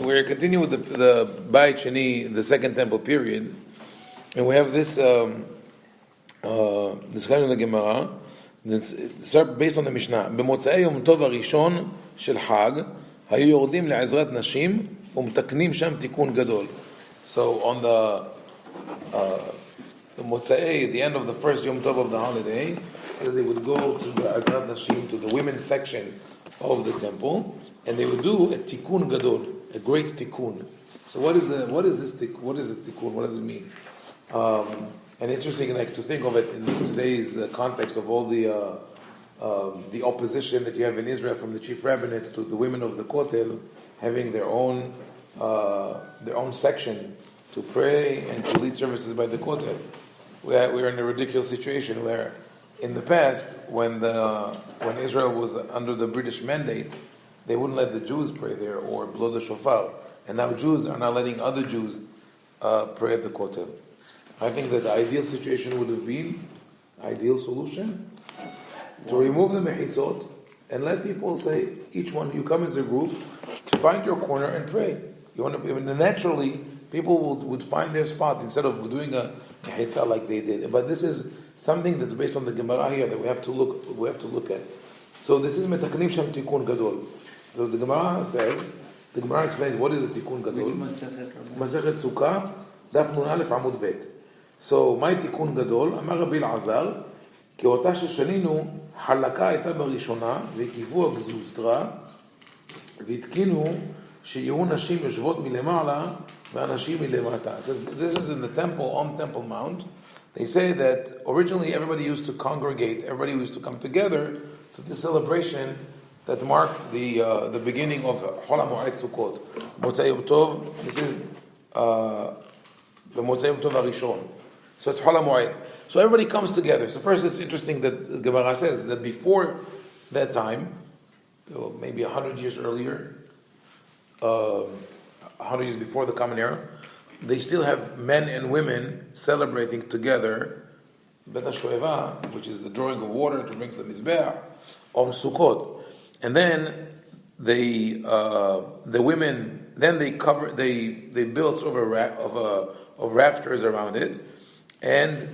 we're continuing with the Bayit Sheni, the Second Temple period, and we have this discussion in the Gemara. It's based on the Mishnah. במוצאי יום טוב הראשון של חג היו יורדים לעזרת נשים ומתקנים שם תיקון גדול. So on the Motzei, at the end of the first Yom Tov of the holiday, they would go to the Azrat Nashim, to the women's section of the temple, and they would do a tikkun gadol, a great tikkun. So what is this tikkun? What does it mean? And interesting, like to think of it in today's context of all the opposition that you have in Israel from the chief rabbinate to the women of the Kotel having their own section to pray and to lead services by the Kotel. We're in a ridiculous situation where, in the past, when Israel was under the British mandate, they wouldn't let the Jews pray there or blow the shofar, and now Jews are not letting other Jews pray at the Kotel. I think that the ideal situation would have been, ideal solution, to remove the mechitzot and let people say, each one, you come as a group, to find your corner and pray. You want to, naturally, people would find their spot instead of doing a mechitza like they did. But this is something that's based on the Gemara here that we have to look at. So this is metaknim sham tikkun gadol. So the Gemara explains what is a tikkun gadol. Masechet Sukkah, daf nun aleph amud bet. So my tikkun gadol, amar Rabbi Elazar, כי אותה ששנינו חלקה הייתה בראשונה והקיפו הגזוזתרה והתקינו שיהיו נשים יושבות מלמעלה ואנשים מלמטה. This is in the temple, on Temple Mount. They say that originally everybody used to congregate, everybody used to come together to this celebration that marked the beginning of Chol HaMoed Sukkot. Motzei Yom Tov, this is the Motzei Yom Tov HaRishon. So it's Chol HaMoed. So everybody comes together. So first it's interesting that the Gemara says that before that time, so maybe 100 years earlier, 100 years before the Common Era, they still have men and women celebrating together Bet HaShoeva, which is the drawing of water to bring to the Mizbeach, on Sukkot. And then the women, then they built sort of rafters around it, and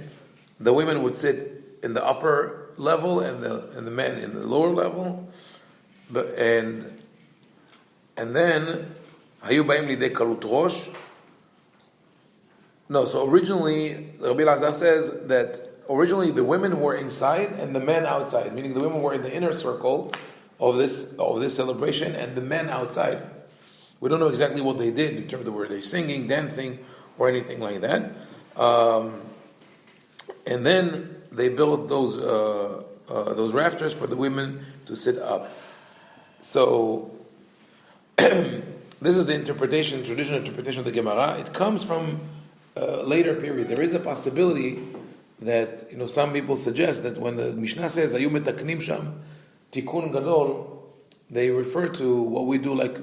the women would sit in the upper level and the men in the lower level, and then Hayu Baim Lidei Kalut Rosh. No, so originally Rabbi Elazar says that originally the women were inside and the men outside, meaning the women were in the inner circle of this celebration and the men outside. We don't know exactly what they did in terms of were they singing, dancing, or anything like that. And then they built those rafters for the women to sit up. So this is the traditional interpretation of the Gemara. It comes from a later period. There is a possibility that some people suggest that when the Mishnah says "Ayu metaknim sham tikkun gadol," they refer to what we do, like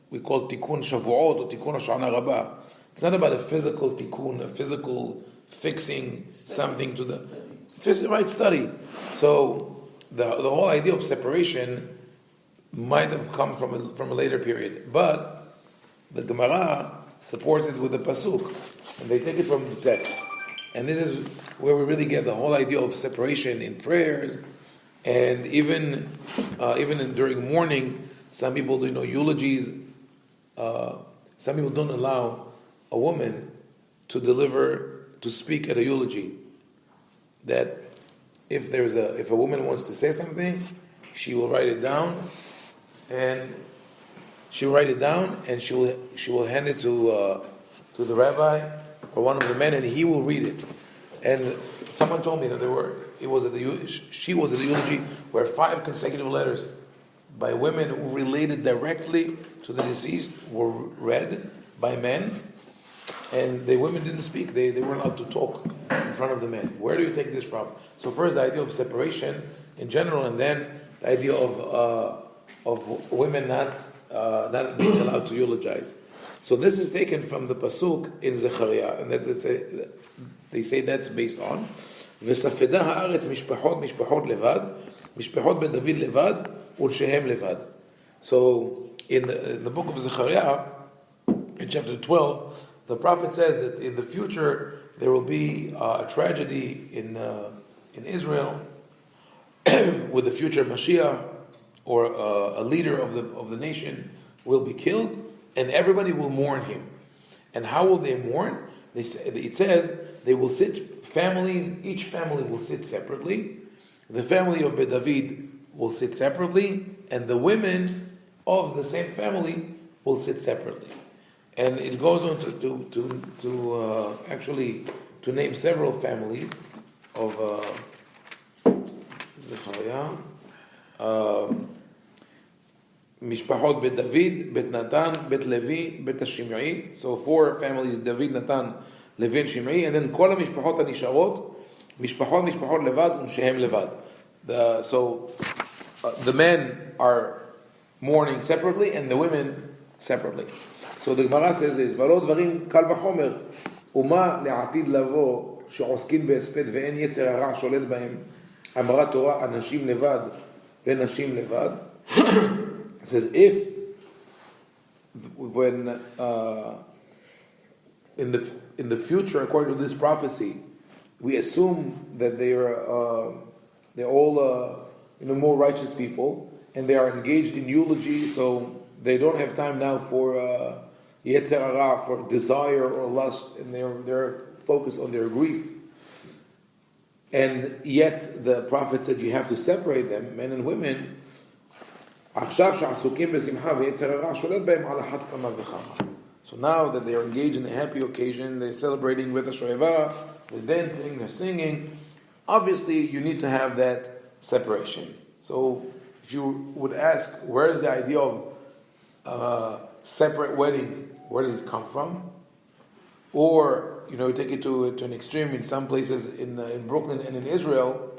we call tikkun shavuot or tikkun Hoshana Rabbah. It's not about a physical tikkun, a physical fixing something to the right study. So the whole idea of separation might have come from a later period, but the Gemara supports it with the pasuk, and they take it from the text. And this is where we really get the whole idea of separation in prayers, and even during mourning, some people do eulogies. Some people don't allow a woman to speak at a eulogy. That if a woman wants to say something, she will write it down, and she will hand it to the rabbi or one of the men, and he will read it. And someone told me that she was at the eulogy where 5 consecutive letters by women who related directly to the deceased were read by men, and the women didn't speak. They weren't allowed to talk in front of the men. Where do you take this from? So first the idea of separation in general, and then the idea of women not being allowed to eulogize. So this is taken from the pasuk in Zechariah, and they say that's based on וספדה הארץ משפחות לבד, משפחות בית דוד לבד, ולשהם לבד. So in the book of Zechariah, in chapter 12, the prophet says that in the future there will be a tragedy in Israel with the future Mashiach, or a leader of the nation will be killed, and everybody will mourn him. And how will they mourn? It says they will sit families. Each family will sit separately. The family of Bet David will sit separately, and the women of the same family will sit separately. And it goes on to actually to name several families of Mishpachot Bet David, Bet Natan, Bet Levi, Bet Shimei. So 4 families: David, Natan, Levi, and Shimei. And then Kol Mishpachot HaNisharot, Mishpachot Levad, and Shehem Levad. The men are mourning separately, and the women separately. So the Gemara says this: Varod Dvarim Kal Vachomer, Uma le'atid lavo she'oskin be'esped ve'en yetzer hara sholet b'hem. Amara Torah Anashim Levad ve'nashim Levad. It says if when in the future, according to this prophecy, we assume that they're all more righteous people, and they are engaged in eulogy, so they don't have time now for yetzer hara, for desire or lust, and they're focused on their grief. And yet the prophet said you have to separate them, men and women. So now that they are engaged in a happy occasion, they're celebrating with a shoeva, they're dancing, they're singing. Obviously, you need to have that separation. So, if you would ask, where is the idea of separate weddings? Where does it come from? Or take it to an extreme. In some places in Brooklyn and in Israel,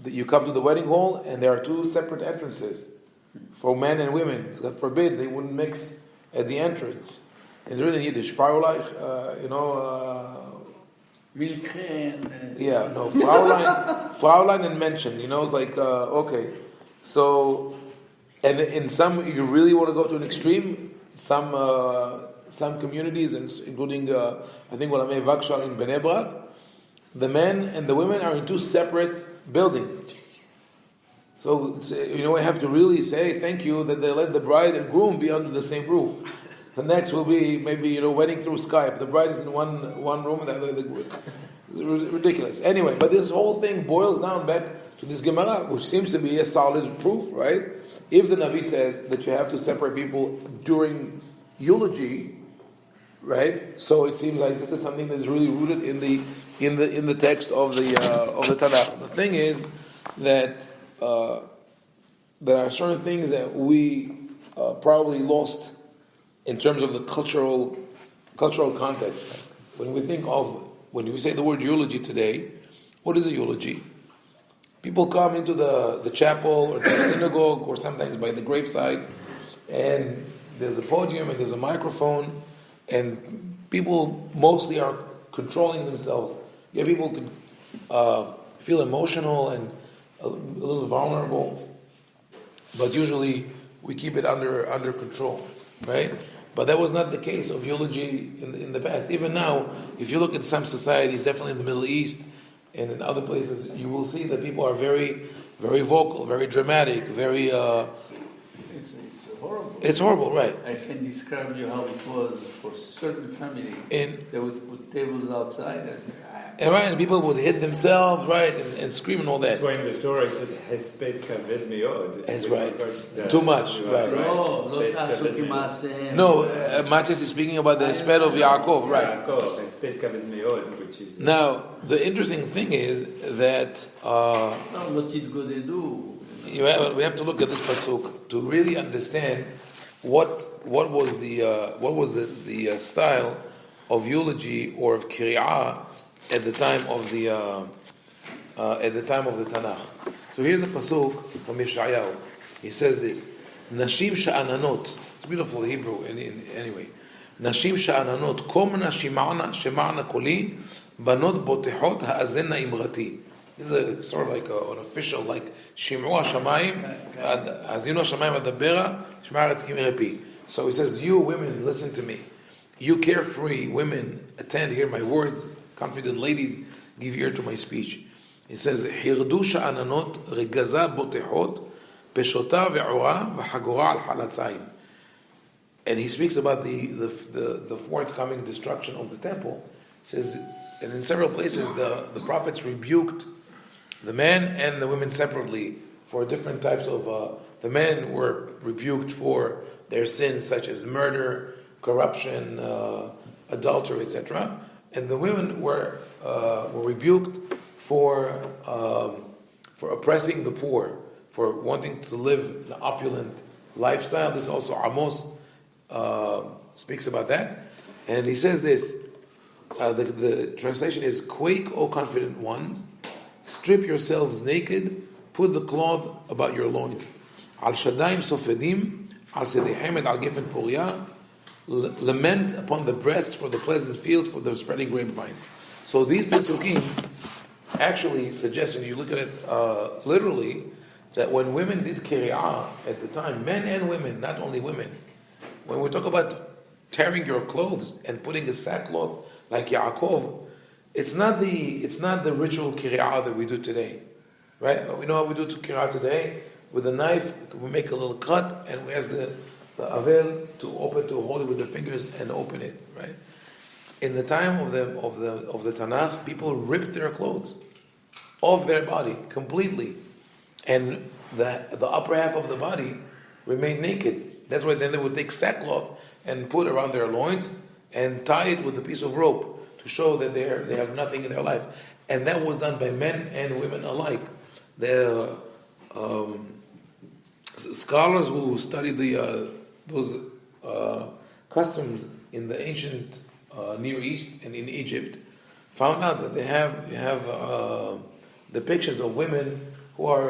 you come to the wedding hall and there are 2 separate entrances for men and women. God forbid they wouldn't mix at the entrance. And it's written in Yiddish, Fraulein, Fraulein and Menschen. It's like okay. So, and in some, you really want to go to an extreme. Some communities, including I think Olamei Vakshal in Bnei Brak, the men and the women are in 2 separate buildings. So we have to really say thank you that they let the bride and groom be under the same roof. The next will be maybe wedding through Skype. The bride is in one room, and the other ridiculous. Anyway, but this whole thing boils down back to this Gemara, which seems to be a solid proof, right? If the Navi says that you have to separate people during eulogy, right? So it seems like this is something that is really rooted in the text of the Tanakh. The thing is that there are certain things that we probably lost in terms of the cultural context. When we say the word eulogy today, what is a eulogy? People come into the chapel or the synagogue or sometimes by the graveside, and there's a podium and there's a microphone, and people mostly are controlling themselves. Yeah, people could feel emotional and a little vulnerable, but usually we keep it under control, right? But that was not the case of eulogy in the past. Even now, if you look at some societies, definitely in the Middle East and in other places, you will see that people are very, very vocal, very dramatic, very... It's horrible. It's horrible, right? I can describe you how it was for certain family. They would put tables outside and people would hit themselves, right, and scream and all that. That's why in the Torah it said, "Hesped kaved meod." That's right. Too much, right? No, Matthias is speaking about the Hesped of Yaakov, right? Yaakov, Hesped kaved meod, which is... Now, the interesting thing is that we have to look at this pasuk to really understand what was the style of eulogy or of kri'ah at the time of the Tanakh. So here's the pasuk from Yeshayahu. He says this: Nashim sha'ananot. It's beautiful Hebrew. Anyway, Nashim sha'ananot komna shema'na koli banot botechot ha'azenna imrati. This is sort of like an official, like Shim'u Hashamayim, Hazinu Hashamayim Adabera, Shema Haaretz Ki Merepi. So he says, you women, listen to me. You carefree women, attend, hear my words. Confident ladies, give ear to my speech. He says, Hirdu sha'ananot regaza botehot peshota ve'ora v'hagora al halatzayim. And he speaks about the forthcoming destruction of the temple. He says, and in several places the prophets rebuked the men and the women separately for different types of. The men were rebuked for their sins such as murder, corruption, adultery, etc. And the women were rebuked for oppressing the poor, for wanting to live an opulent lifestyle. This also Amos speaks about that, and he says this. The translation is: "Quake, O confident ones! Strip yourselves naked. Put the cloth about your loins. Al shadaim sofedim, al sedehemet al gefen poria. Lament upon the breast for the pleasant fields, for the spreading grapevines." So these pesukim actually suggest, and you look at it literally, that when women did kiri'ah at the time, men and women, not only women, when we talk about tearing your clothes and putting a sackcloth like Yaakov, it's not the ritual kiri'ah that we do today, right? We know how we do kiri'ah today. With a knife, we make a little cut, and we ask the avel to hold it with the fingers and open it, right? In the time of the Tanakh, people ripped their clothes off their body completely, and the upper half of the body remained naked. That's why then they would take sackcloth and put around their loins and tie it with a piece of rope to show that they have nothing in their life. And that was done by men and women alike. The scholars who studied those customs in the ancient Near East and in Egypt found out that they have depictions of women who are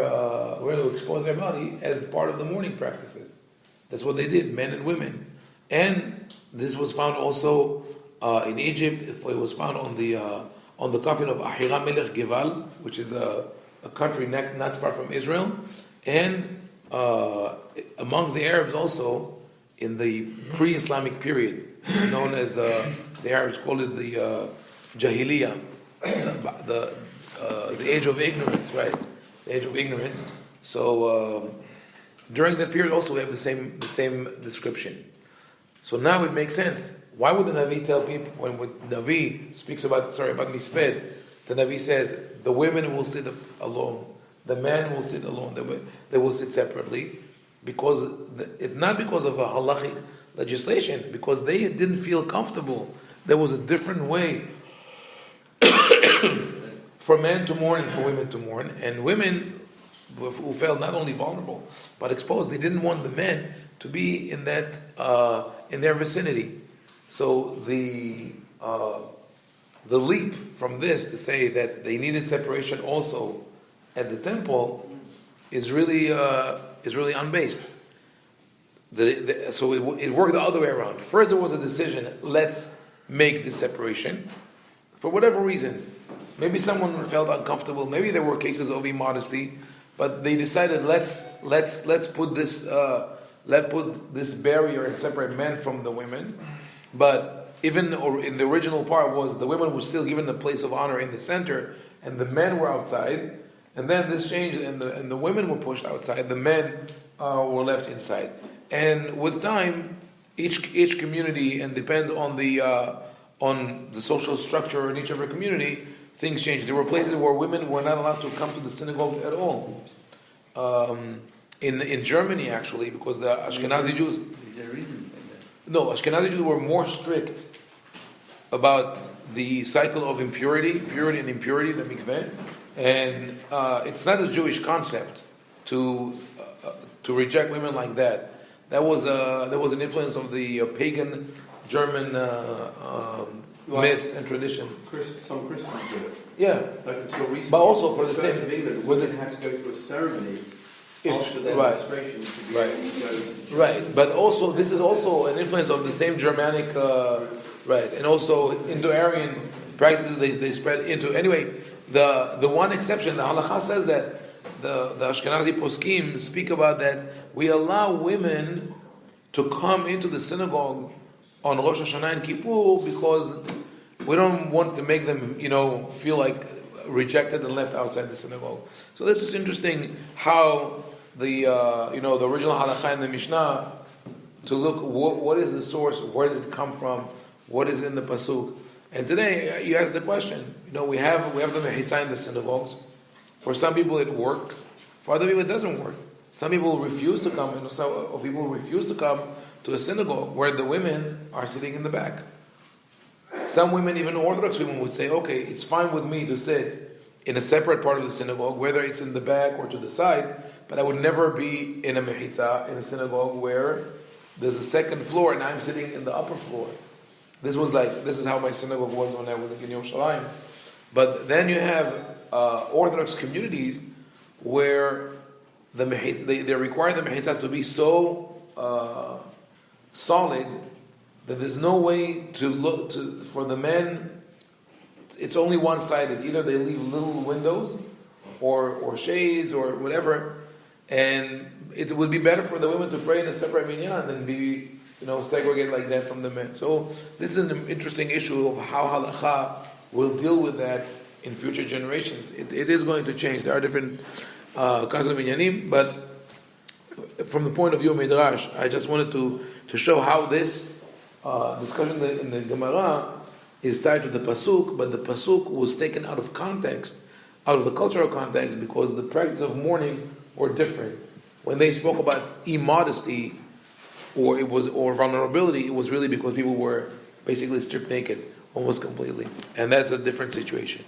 going to expose their body as part of the mourning practices. That's what they did, men and women. And this was found also in Egypt. It was found on the coffin of Ahira Melech Geval, which is a country not far from Israel, and among the Arabs also in the pre-Islamic period, known as the Arabs called it the Jahiliyyah, the age of ignorance, right? The age of ignorance. So during that period also we have the same description. So now it makes sense. Why would the Navi tell people, when Navi speaks about Misped, the Navi says the women will sit alone, the men will sit alone, they will sit separately, because it's not because of a halachic legislation, because they didn't feel comfortable. There was a different way for men to mourn and for women to mourn, and women who felt not only vulnerable but exposed, they didn't want the men to be in that in their vicinity. So the leap from this to say that they needed separation also at the temple is really unbased. So it worked the other way around. First, there was a decision: let's make this separation for whatever reason. Maybe someone felt uncomfortable. Maybe there were cases of immodesty, but they decided let's put this barrier and separate men from the women. But even in the original part was the women were still given a place of honor in the center, and the men were outside. And then this changed, and the women were pushed outside. The men were left inside. And with time, each community, and depends on the social structure in each of our community, things changed. There were places where women were not allowed to come to the synagogue at all. In Germany, actually, because the Ashkenazi Jews. Is there a reason for that? No, Ashkenazi Jews were more strict about the cycle of purity and impurity, the mikveh, and it's not a Jewish concept to reject women like that. That was an influence of the pagan German myths and tradition. Some Christians do it. Yeah, Like until recently, but also for the Church same of England, with women had to go through a ceremony after their right. menstruation to be Right. able to go to the church. Right, but also this is also an influence of the same Germanic, right, and also Indo-Aryan practices they spread into. Anyway, the one exception, the halakha says that the Ashkenazi poskim speak about that we allow women to come into the synagogue on Rosh Hashanah and Kippur because we don't want to make them, feel like rejected and left outside the synagogue. So this is interesting how the original halakha in the Mishnah, to look what is the source, where does it come from, what is it in the pasuk. And today you ask the question. We have the mechitza in the synagogues. For some people it works. For other people it doesn't work. Some people refuse to come, and some people refuse to come to a synagogue where the women are sitting in the back. Some women, even Orthodox women, would say, okay, it's fine with me to sit in a separate part of the synagogue, whether it's in the back or to the side, but I would never be in a mechitza, in a synagogue where there's a second floor and I'm sitting in the upper floor. This is how my synagogue was when I was in Yerushalayim. But then you have Orthodox communities where they require the mechitza to be so solid that there's no way for the men. It's only one-sided. Either they leave little windows or shades or whatever, and it would be better for the women to pray in a separate minyan than be segregated like that from the men. So this is an interesting issue of how halakha will deal with that in future generations. It is going to change. There are different kinds of minyanim, but from the point of view of Midrash, I just wanted to show how this discussion in the Gemara is tied to the pasuk, but the pasuk was taken out of context, out of the cultural context, because the practice of mourning were different. When they spoke about immodesty or vulnerability, it was really because people were basically stripped naked, almost completely, and that's a different situation.